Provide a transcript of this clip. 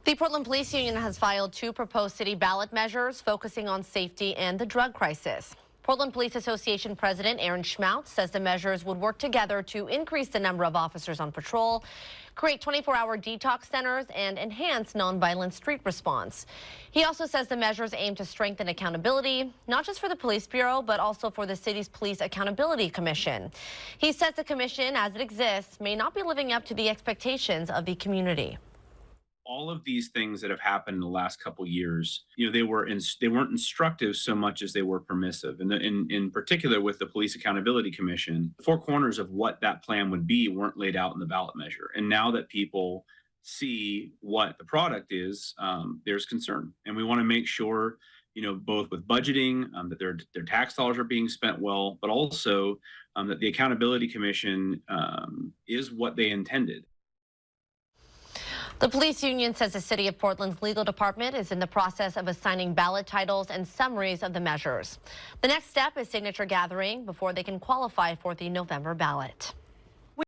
The Portland Police Union has filed two proposed city ballot measures focusing on safety and the drug crisis. Portland Police Association President Aaron Schmautz says the measures would work together to increase the number of officers on patrol, create 24-hour detox centers, and enhance nonviolent street response. He also says the measures aim to strengthen accountability, not just for the police bureau, but also for the city's Police Accountability Commission. He says the commission, as it exists, may not be living up to the expectations of the community. All of these things that have happened in the last couple years, they weren't instructive so much as they were permissive. And in particular with the Police Accountability Commission, the four corners of what that plan would be weren't laid out in the ballot measure. And now that people see what the product is, there's concern. And we want to make sure, both with budgeting, that their tax dollars are being spent well, but also that the Accountability Commission is what they intended. The police union says the city of Portland's legal department is in the process of assigning ballot titles and summaries of the measures. The next step is signature gathering before they can qualify for the November ballot.